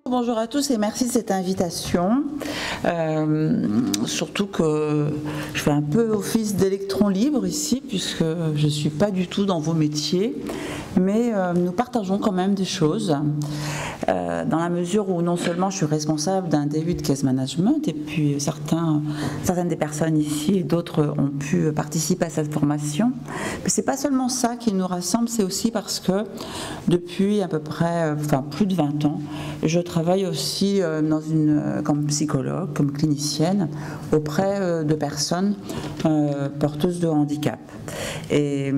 Bonjour à tous et merci de cette invitation. Surtout que je fais un peu office d'électron libre ici puisque je ne suis pas du tout dans vos métiers, mais nous partageons quand même des choses dans la mesure où non seulement je suis responsable d'un DU de case management et puis certaines des personnes ici et d'autres ont pu participer à cette formation, mais c'est pas seulement ça qui nous rassemble, c'est aussi parce que depuis à peu près, plus de 20 ans, je travaille aussi comme psychologue, comme clinicienne, auprès de personnes porteuses de handicap. Et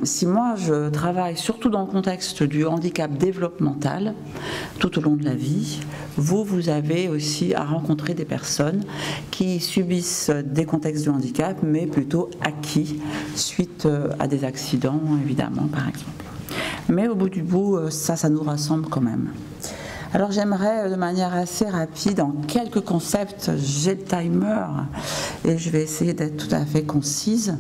si moi je travaille surtout dans le contexte du handicap développemental, tout au long de la vie, vous avez aussi à rencontrer des personnes qui subissent des contextes de handicap, mais plutôt acquis, suite à des accidents, évidemment, par exemple. Mais au bout du bout, ça nous rassemble quand même. Alors j'aimerais de manière assez rapide, en quelques concepts, j'ai le timer et je vais essayer d'être tout à fait concise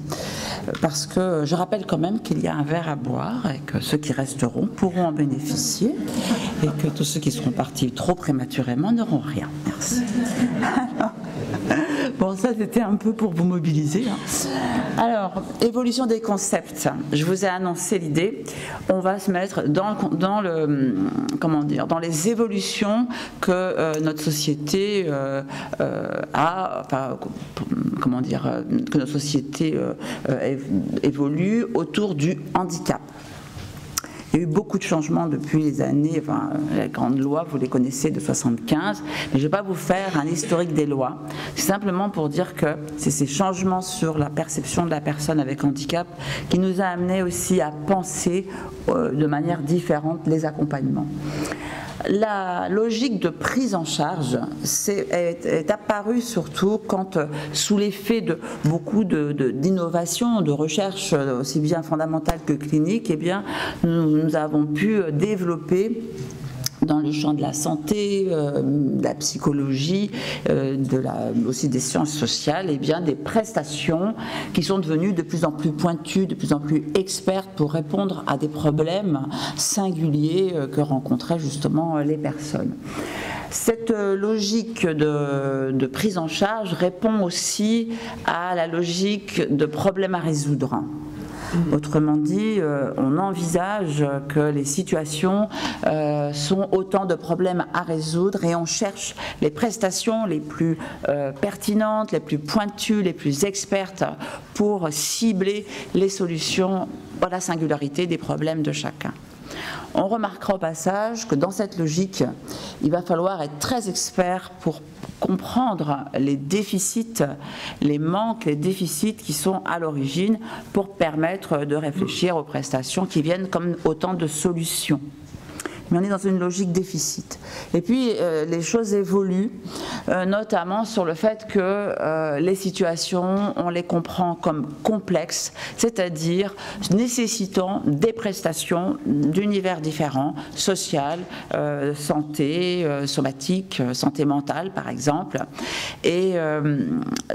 parce que je rappelle quand même qu'il y a un verre à boire et que ceux qui resteront pourront en bénéficier et que tous ceux qui seront partis trop prématurément n'auront rien. Merci. Alors, bon, ça c'était un peu pour vous mobiliser. Alors, évolution des concepts. Je vous ai annoncé l'idée. On va se mettre dans les évolutions que notre société que notre société évolue autour du handicap. Il y a eu beaucoup de changements depuis les années, les grandes lois, vous les connaissez, de 75, mais je ne vais pas vous faire un historique des lois. C'est simplement pour dire que c'est ces changements sur la perception de la personne avec handicap qui nous a amené aussi à penser de manière différente les accompagnements. La logique de prise en charge est apparue surtout quand, sous l'effet de beaucoup d'innovations, de recherches aussi bien fondamentales que cliniques, nous avons pu développer dans le champ de la santé, de la psychologie, aussi des sciences sociales, des prestations qui sont devenues de plus en plus pointues, de plus en plus expertes pour répondre à des problèmes singuliers que rencontraient justement les personnes. Cette logique de prise en charge répond aussi à la logique de problème à résoudre. Autrement dit, on envisage que les situations sont autant de problèmes à résoudre et on cherche les prestations les plus pertinentes, les plus pointues, les plus expertes pour cibler les solutions à la singularité des problèmes de chacun. On remarquera au passage que dans cette logique, il va falloir être très expert pour comprendre les déficits, les manques, les déficits qui sont à l'origine pour permettre de réfléchir aux prestations qui viennent comme autant de solutions. Mais on est dans une logique déficit. Et puis, les choses évoluent, notamment sur le fait que les situations, on les comprend comme complexes, c'est-à-dire nécessitant des prestations d'univers différents, social, santé, somatique, santé mentale, par exemple. Et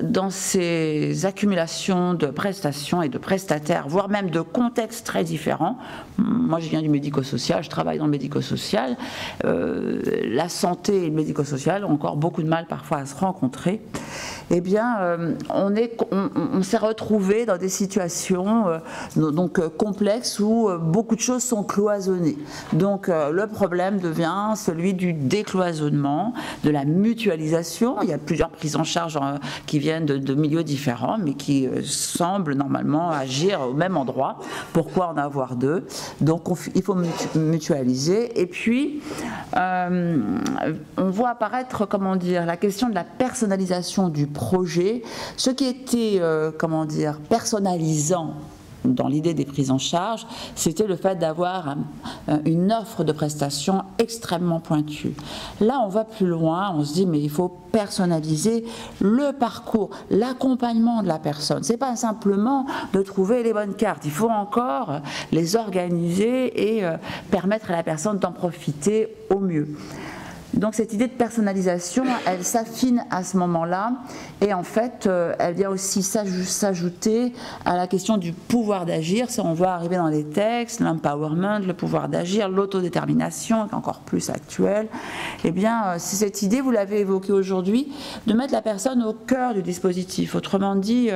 dans ces accumulations de prestations et de prestataires, voire même de contextes très différents, moi je viens du médico-social, je travaille dans le médico-social, la santé et le médico-social ont encore beaucoup de mal parfois à se rencontrer. On s'est retrouvé dans des situations complexes où beaucoup de choses sont cloisonnées. Donc le problème devient celui du décloisonnement, de la mutualisation. Il y a plusieurs prises en charge qui viennent de milieux différents, mais qui semblent normalement agir au même endroit. Pourquoi en avoir deux? Donc il faut mutualiser. Et puis, on voit apparaître, la question de la personnalisation du projet, ce qui était, personnalisant dans l'idée des prises en charge, c'était le fait d'avoir une offre de prestations extrêmement pointue. Là, on va plus loin, on se dit, mais il faut personnaliser le parcours, l'accompagnement de la personne. C'est pas simplement de trouver les bonnes cartes, il faut encore les organiser et permettre à la personne d'en profiter au mieux. Donc cette idée de personnalisation, elle s'affine à ce moment-là et en fait, elle vient aussi s'ajouter à la question du pouvoir d'agir. Ça, on voit arriver dans les textes, l'empowerment, le pouvoir d'agir, l'autodétermination, qui est encore plus actuelle. Eh bien, c'est cette idée, vous l'avez évoquée aujourd'hui, de mettre la personne au cœur du dispositif. Autrement dit,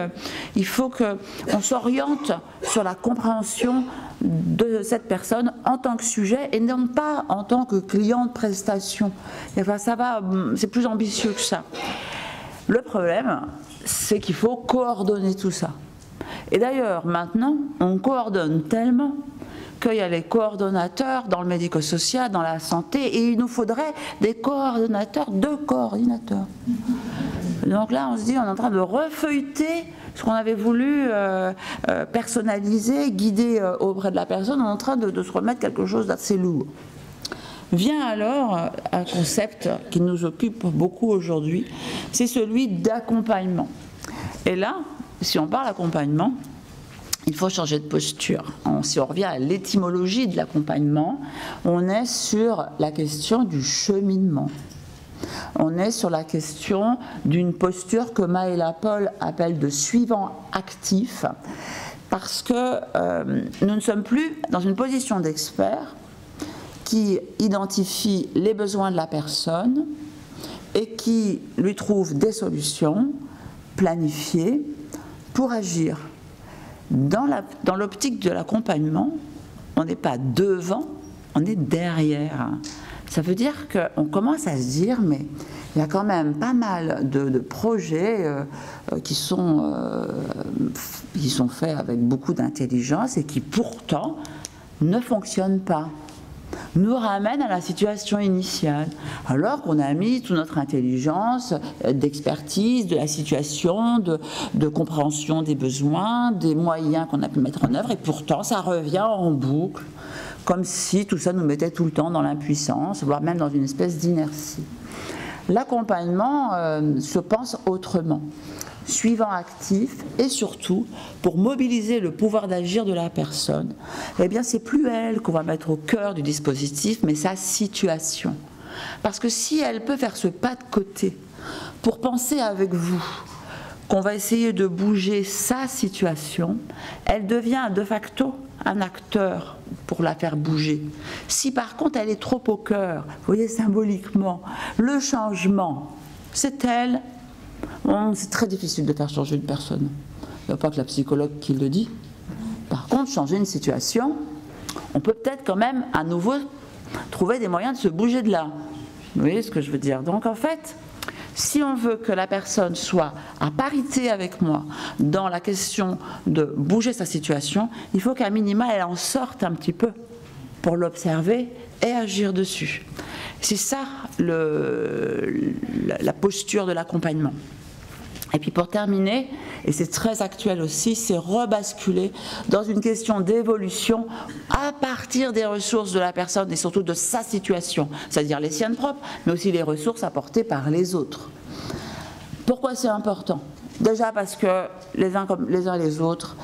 il faut qu'on s'oriente sur la compréhension de cette personne en tant que sujet et non pas en tant que client de prestation. Enfin, ça va, c'est plus ambitieux que ça. Le problème, c'est qu'il faut coordonner tout ça. Et d'ailleurs, maintenant, on coordonne tellement qu'il y a les coordonnateurs dans le médico-social, dans la santé, et il nous faudrait des coordonnateurs de coordinateurs. Donc là, on se dit, on est en train de refeuilleter ce qu'on avait voulu personnaliser, guider auprès de la personne, on est en train de se remettre quelque chose d'assez lourd. Vient alors un concept qui nous occupe beaucoup aujourd'hui, c'est celui d'accompagnement. Et là, si on parle d'accompagnement, il faut changer de posture. Si on revient à l'étymologie de l'accompagnement, on est sur la question du cheminement. On est sur la question d'une posture que Maëla Paul appelle de suivant actif, parce que nous ne sommes plus dans une position d'expert qui identifie les besoins de la personne et qui lui trouve des solutions planifiées pour agir. Dans l'optique de l'accompagnement, on n'est pas devant, on est derrière. Ça veut dire qu'on commence à se dire, mais il y a quand même pas mal de projets qui sont faits avec beaucoup d'intelligence et qui pourtant ne fonctionnent pas, nous ramènent à la situation initiale, alors qu'on a mis toute notre intelligence d'expertise de la situation, de compréhension des besoins, des moyens qu'on a pu mettre en œuvre, et pourtant ça revient en boucle, comme si tout ça nous mettait tout le temps dans l'impuissance, voire même dans une espèce d'inertie. L'accompagnement se pense autrement, suivant actif, et surtout, pour mobiliser le pouvoir d'agir de la personne, eh bien c'est plus elle qu'on va mettre au cœur du dispositif, mais sa situation. Parce que si elle peut faire ce pas de côté pour penser avec vous qu'on va essayer de bouger sa situation, elle devient de facto un acteur pour la faire bouger. Si par contre elle est trop au cœur, vous voyez symboliquement, le changement, c'est elle, c'est très difficile de faire changer une personne. Il n'y a pas que la psychologue qui le dit. Par contre, changer une situation, on peut peut-être quand même à nouveau trouver des moyens de se bouger de là. Vous voyez ce que je veux dire? Donc en fait, si on veut que la personne soit à parité avec moi dans la question de bouger sa situation, il faut qu'à minima, elle en sorte un petit peu pour l'observer et agir dessus. C'est ça la posture de l'accompagnement. Et puis pour terminer, et c'est très actuel aussi, c'est rebasculer dans une question d'évolution à partir des ressources de la personne et surtout de sa situation, c'est-à-dire les siennes propres, mais aussi les ressources apportées par les autres. Pourquoi c'est important? Déjà parce que les uns et les autres,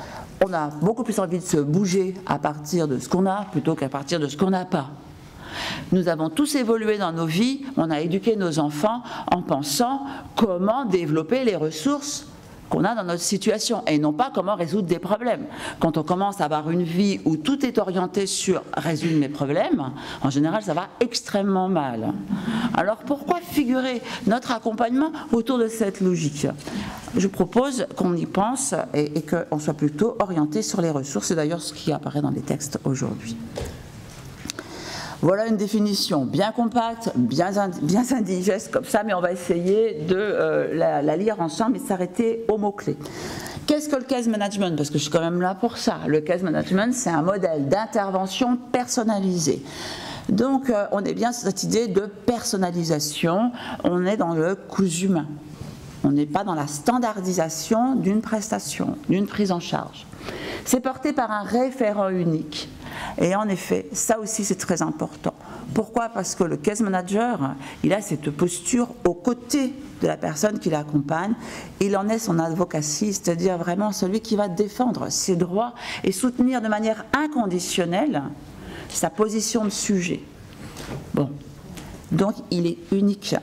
on a beaucoup plus envie de se bouger à partir de ce qu'on a plutôt qu'à partir de ce qu'on n'a pas. Nous avons tous évolué dans nos vies, on a éduqué nos enfants en pensant comment développer les ressources qu'on a dans notre situation et non pas comment résoudre des problèmes. Quand on commence à avoir une vie où tout est orienté sur résoudre mes problèmes, en général ça va extrêmement mal. Alors pourquoi figurer notre accompagnement autour de cette logique? Je propose qu'on y pense et qu'on soit plutôt orienté sur les ressources, c'est d'ailleurs ce qui apparaît dans les textes aujourd'hui. Voilà une définition bien compacte, bien indigeste comme ça, mais on va essayer de la lire ensemble et s'arrêter aux mots-clés. Qu'est-ce que le case management? Parce que je suis quand même là pour ça. Le case management, c'est un modèle d'intervention personnalisée. Donc, on est bien sur cette idée de personnalisation, on est dans le cousu humain. On n'est pas dans la standardisation d'une prestation, d'une prise en charge. C'est porté par un référent unique. Et en effet, ça aussi c'est très important. Pourquoi? Parce que le case manager, il a cette posture aux côtés de la personne qui l'accompagne. Il en est son advocacy, c'est-à-dire vraiment celui qui va défendre ses droits et soutenir de manière inconditionnelle sa position de sujet. Bon, Donc il est unique.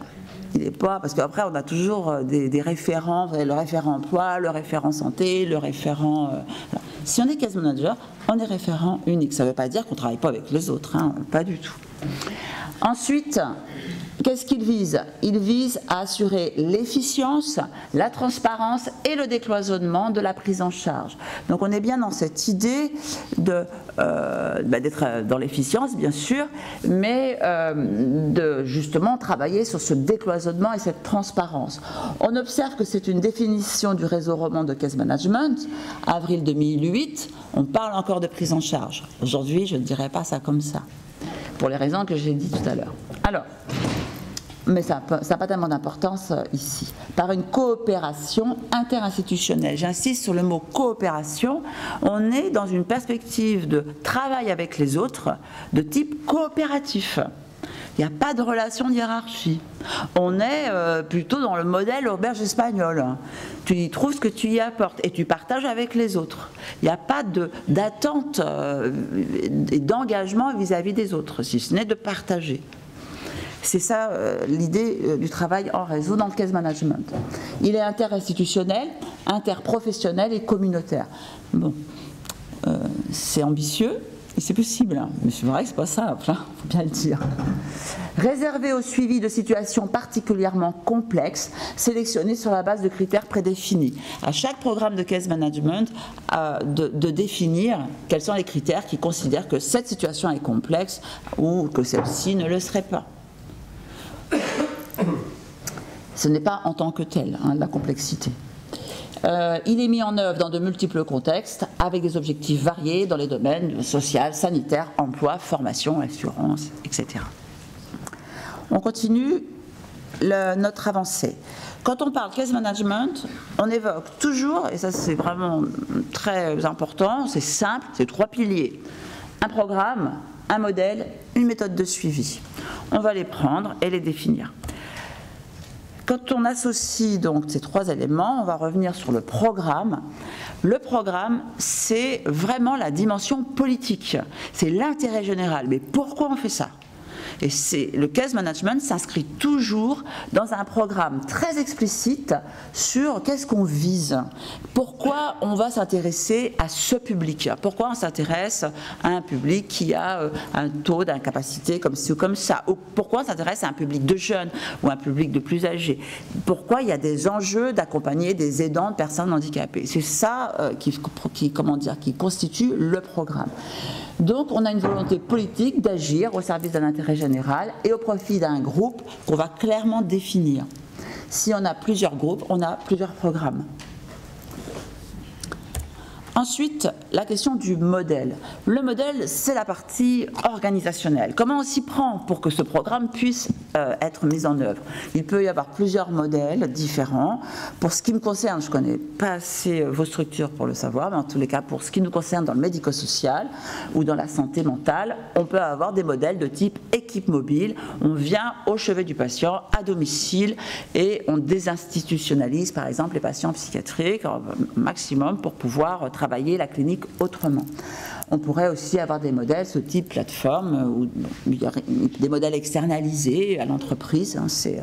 Il n'est pas, parce qu'après on a toujours des référents, vous avez le référent emploi, le référent santé, le référent... voilà. Si on est case manager, on est référent unique. Ça ne veut pas dire qu'on ne travaille pas avec les autres, hein, pas du tout. Ensuite, qu'est-ce qu'il vise? Il vise à assurer l'efficience, la transparence et le décloisonnement de la prise en charge. Donc on est bien dans cette idée d'être dans l'efficience, bien sûr, mais de justement travailler sur ce décloisonnement et cette transparence. On observe que c'est une définition du réseau roman de case management. Avril 2008, on parle encore de prise en charge. Aujourd'hui, je ne dirais pas ça comme ça, pour les raisons que j'ai dit tout à l'heure. Alors, mais ça n'a pas tellement d'importance ici. Par une coopération interinstitutionnelle. J'insiste sur le mot coopération. On est dans une perspective de travail avec les autres de type coopératif. Il n'y a pas de relation de hiérarchie. On est plutôt dans le modèle auberge espagnole. Tu y trouves ce que tu y apportes et tu partages avec les autres. Il n'y a pas d'attente et d'engagement vis-à-vis des autres, si ce n'est de partager. C'est ça l'idée du travail en réseau dans le case management. Il est interinstitutionnel, interprofessionnel et communautaire. Bon, c'est ambitieux. Et c'est possible, hein. Mais c'est vrai que c'est pas simple, il faut bien le dire. Réservé au suivi de situations particulièrement complexes, sélectionnées sur la base de critères prédéfinis. À chaque programme de case management, de définir quels sont les critères qui considèrent que cette situation est complexe ou que celle-ci ne le serait pas. Ce n'est pas en tant que tel, hein, la complexité. Il est mis en œuvre dans de multiples contextes, avec des objectifs variés dans les domaines social, sanitaire, emploi, formation, assurance, etc. On continue notre avancée. Quand on parle case management, on évoque toujours, et ça c'est vraiment très important, c'est simple, c'est 3 piliers. Un programme, un modèle, une méthode de suivi. On va les prendre et les définir. Quand on associe donc ces 3 éléments, on va revenir sur le programme. Le programme, c'est vraiment la dimension politique, c'est l'intérêt général. Mais pourquoi on fait ça? Et le case management s'inscrit toujours dans un programme très explicite sur qu'est-ce qu'on vise. Pourquoi on va s'intéresser à ce public? Pourquoi on s'intéresse à un public qui a un taux d'incapacité comme ci ou comme ça? Ou pourquoi on s'intéresse à un public de jeunes ou un public de plus âgés? Pourquoi il y a des enjeux d'accompagner des aidants de personnes handicapées? C'est ça qui constitue le programme. Donc on a une volonté politique d'agir au service d'un intérêt général et au profit d'un groupe qu'on va clairement définir. Si on a plusieurs groupes, on a plusieurs programmes. Ensuite, la question du modèle. Le modèle, c'est la partie organisationnelle. Comment on s'y prend pour que ce programme puisse être mis en œuvre? Il peut y avoir plusieurs modèles différents. Pour ce qui me concerne, je ne connais pas assez vos structures pour le savoir, mais en tous les cas, pour ce qui nous concerne dans le médico-social ou dans la santé mentale, on peut avoir des modèles de type équipe mobile. On vient au chevet du patient, à domicile, et on désinstitutionnalise, par exemple, les patients psychiatriques au maximum pour pouvoir travailler la clinique autrement. On pourrait aussi avoir des modèles, ce type plateforme, ou des modèles externalisés à l'entreprise. Hein, c'est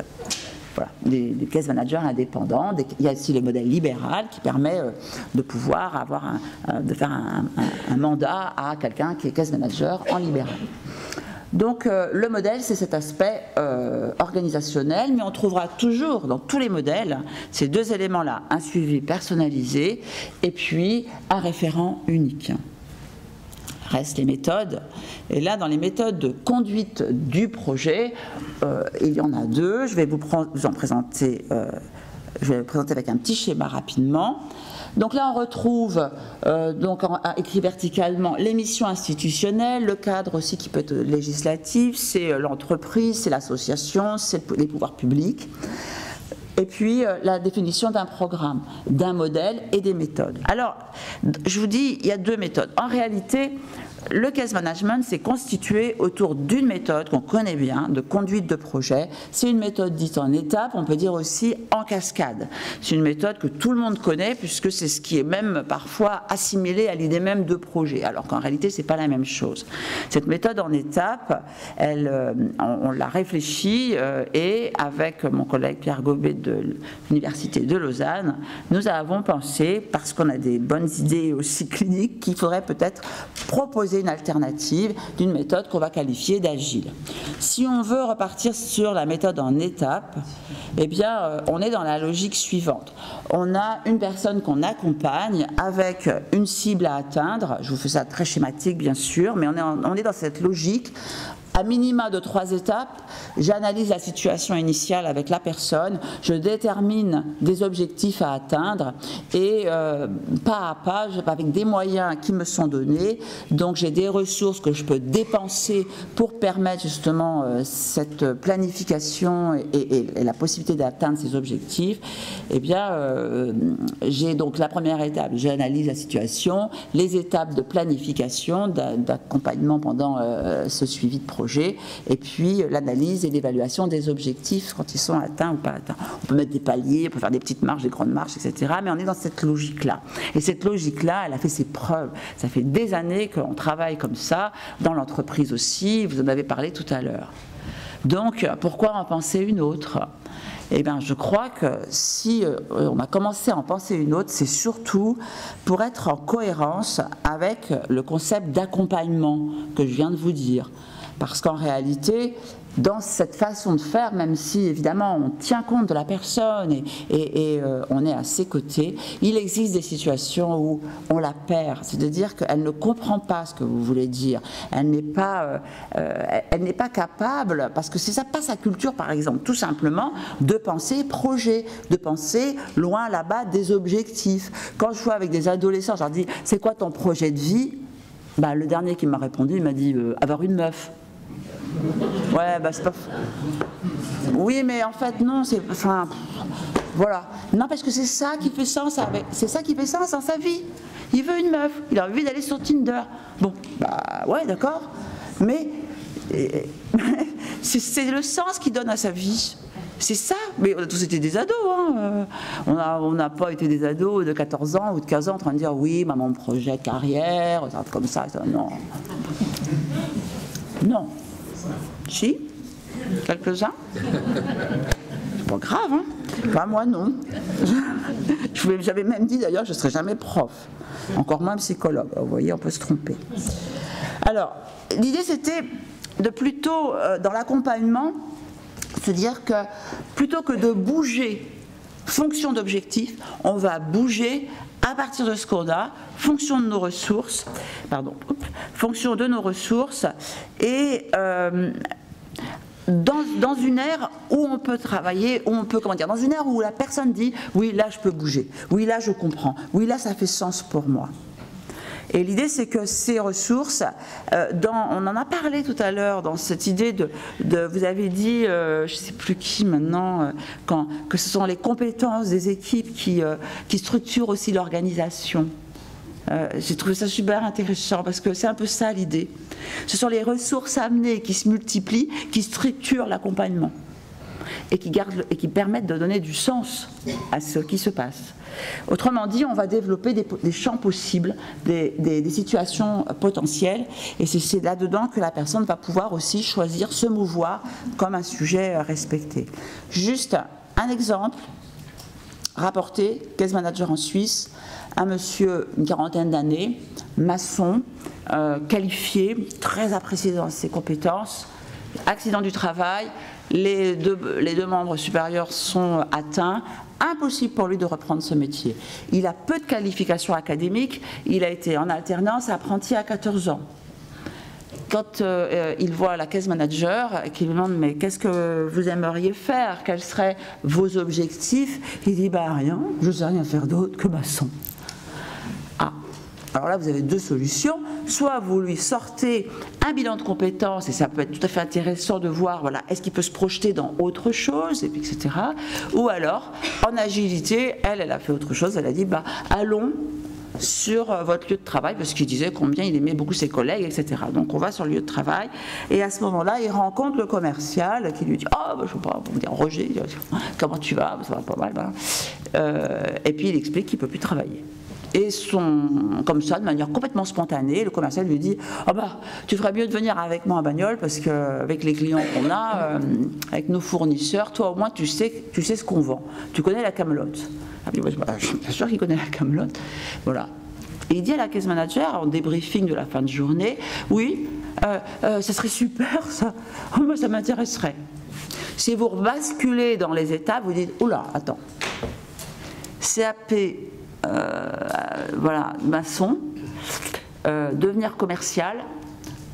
voilà, des case managers indépendants. Il y a aussi le modèle libéral qui permet de pouvoir avoir de faire un mandat à quelqu'un qui est case manager en libéral. Donc le modèle, c'est cet aspect organisationnel, mais on trouvera toujours dans tous les modèles ces 2 éléments-là, un suivi personnalisé et puis un référent unique. Restent les méthodes, et là dans les méthodes de conduite du projet, il y en a 2, je vais vous en présenter, je vais le présenter avec un petit schéma rapidement. Donc là, on retrouve écrit verticalement les missions institutionnelles, le cadre aussi qui peut être législatif, c'est l'entreprise, c'est l'association, c'est les pouvoirs publics. et puis la définition d'un programme, d'un modèle et des méthodes. Alors, je vous dis, il y a deux méthodes. En réalité, le case management s'est constitué autour d'une méthode qu'on connaît bien, de conduite de projet. C'est une méthode dite en étapes, on peut dire aussi en cascade. C'est une méthode que tout le monde connaît puisque c'est ce qui est même parfois assimilé à l'idée même de projet, alors qu'en réalité c'est pas la même chose. Cette méthode en étapes, on l'a réfléchie et avec mon collègue Pierre Gobet de l'Université de Lausanne, nous avons pensé, parce qu'on a des bonnes idées aussi cliniques, qu'il faudrait peut-être proposer une alternative d'une méthode qu'on va qualifier d'agile. Si on veut repartir sur la méthode en étapes, eh bien, on est dans la logique suivante. On a une personne qu'on accompagne avec une cible à atteindre. Je vous fais ça très schématique, bien sûr, mais on est dans cette logique. À minima de 3 étapes, j'analyse la situation initiale avec la personne, je détermine des objectifs à atteindre et pas à pas, avec des moyens qui me sont donnés, donc j'ai des ressources que je peux dépenser pour permettre justement cette planification et la possibilité d'atteindre ces objectifs. Eh bien, j'ai donc la première étape, j'analyse la situation, les étapes de planification, d'accompagnement pendant ce suivi de projet, et puis l'analyse et l'évaluation des objectifs quand ils sont atteints ou pas atteints. On peut mettre des paliers, on peut faire des petites marches, des grandes marches, etc. Mais on est dans cette logique-là. Et cette logique-là, elle a fait ses preuves. Ça fait des années qu'on travaille comme ça, dans l'entreprise aussi, vous en avez parlé tout à l'heure. Donc, pourquoi en penser une autre ? Eh bien, je crois que si on a commencé à en penser une autre, c'est surtout pour être en cohérence avec le concept d'accompagnement que je viens de vous dire. Parce qu'en réalité, dans cette façon de faire, même si évidemment on tient compte de la personne et on est à ses côtés, il existe des situations où on la perd, c'est-à-dire qu'elle ne comprend pas ce que vous voulez dire, elle n'est pas capable, parce que c'est ça, pas sa culture par exemple, tout simplement, de penser projet, de penser loin là-bas des objectifs. Quand je vois avec des adolescents, je leur dis « c'est quoi ton projet de vie ?» Bah, le dernier qui m'a répondu, il m'a dit « avoir une meuf ». Ouais, bah c'est pas... Oui, mais en fait, non, c'est... Enfin, voilà. Non, parce que c'est ça qui fait sens avec... C'est ça qui fait sens dans sa vie. Il veut une meuf, il a envie d'aller sur Tinder. Bon, bah ouais, d'accord. Mais c'est le sens qu'il donne à sa vie. C'est ça, mais on a tous été des ados, hein. On n'a pas été des ados de 14 ans ou de 15 ans en train de dire oui, mon projet de carrière, comme ça, non. Non. Si, quelques-uns. C'est pas grave, hein. Enfin, moi non. J'avais même dit d'ailleurs, je ne serai jamais prof, encore moins psychologue. Vous voyez, on peut se tromper. Alors, l'idée c'était de plutôt, dans l'accompagnement, se dire que plutôt que de bouger fonction d'objectif, on va bouger à partir de ce qu'on a, fonction de nos ressources, et dans une ère où on peut travailler, où on peut, dans une ère où la personne dit oui là je peux bouger, oui là je comprends, oui là ça fait sens pour moi. Et l'idée, c'est que ces ressources, on en a parlé tout à l'heure, dans cette idée vous avez dit, je ne sais plus qui maintenant, que ce sont les compétences des équipes qui structurent aussi l'organisation. J'ai trouvé ça super intéressant parce que c'est un peu ça l'idée. Ce sont les ressources amenées qui se multiplient, qui structurent l'accompagnement et qui permettent de donner du sens à ce qui se passe. Autrement dit, on va développer des champs possibles, des situations potentielles, et c'est là-dedans que la personne va pouvoir aussi choisir, se mouvoir comme un sujet respecté. Juste un exemple, rapporté, case manager en Suisse, un monsieur, une quarantaine d'années, maçon, qualifié, très apprécié dans ses compétences, accident du travail, les deux membres supérieurs sont atteints, impossible pour lui de reprendre ce métier. Il a peu de qualifications académiques, il a été en alternance apprenti à 14 ans. Quand il voit la case manager qui lui demande mais qu'est-ce que vous aimeriez faire, quels seraient vos objectifs, il dit bah rien, je ne sais rien faire d'autre que maçon. Ah, Alors là, vous avez deux solutions. Soit vous lui sortez un bilan de compétences, et ça peut être tout à fait intéressant de voir, voilà, est-ce qu'il peut se projeter dans autre chose, et puis, etc. Ou alors, en agilité, elle a fait autre chose, elle a dit, bah, allons sur votre lieu de travail, parce qu'il disait combien il aimait beaucoup ses collègues, etc. Donc on va sur le lieu de travail, et à ce moment-là, il rencontre le commercial qui lui dit « Ah, bah, je ne sais pas, vous me dire Roger, comment tu vas? Ça va pas mal. Voilà. » Et puis il explique qu'il ne peut plus travailler. Et comme ça, de manière complètement spontanée, le commercial lui dit « Ah bah, tu ferais mieux de venir avec moi à Bagnole, parce qu'avec les clients qu'on a, avec nos fournisseurs, toi au moins tu sais ce qu'on vend. Tu connais la camelote. » Ah, puis moi, je suis bien sûr qu'il connaît la camelote. Voilà. Et il dit à la case manager, en débriefing de la fin de journée, « Oui, ça serait super, ça. Oh, moi, ça m'intéresserait. » Si vous basculez dans les étapes, vous dites « Oula, attends. CAP, voilà, maçon, devenir commercial.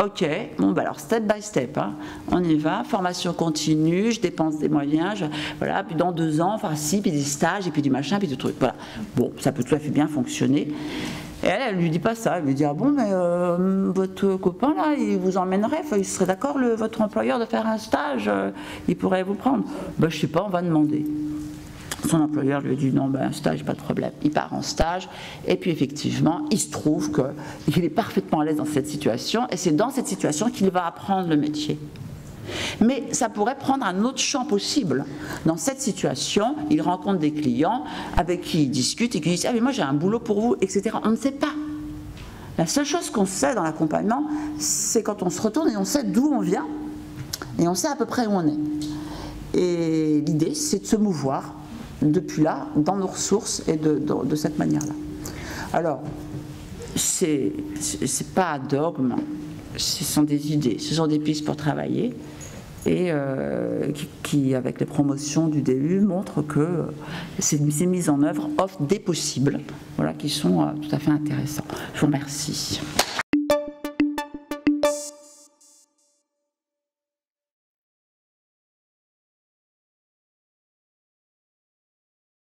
Ok, bon, bah alors step by step, hein, on y va, formation continue, je dépense des moyens, voilà, puis dans 2 ans, enfin si, puis des stages, et puis du machin, puis du truc, voilà. Bon, ça peut tout à fait bien fonctionner. Et elle lui dit pas ça, elle lui dit « Ah bon, mais votre copain là, il vous emmènerait, il serait d'accord, votre employeur, de faire un stage, il pourrait vous prendre. » Ben je sais pas, on va demander. Son employeur lui dit non, ben, un stage, pas de problème. Il part en stage, et puis effectivement, il se trouve qu'il est parfaitement à l'aise dans cette situation, et c'est dans cette situation qu'il va apprendre le métier. Mais ça pourrait prendre un autre champ possible. Dans cette situation, il rencontre des clients avec qui il discute et qui disent « Ah mais moi j'ai un boulot pour vous, etc. » On ne sait pas. La seule chose qu'on sait dans l'accompagnement, c'est quand on se retourne et on sait d'où on vient, et on sait à peu près où on est. Et l'idée, c'est de se mouvoir depuis là, dans nos ressources et de cette manière-là. Alors, c'est pas un dogme, ce sont des idées, ce sont des pistes pour travailler et qui, avec les promotions du DU, montrent que ces mises en œuvre offrent des possibles, voilà, qui sont tout à fait intéressants. Je vous remercie.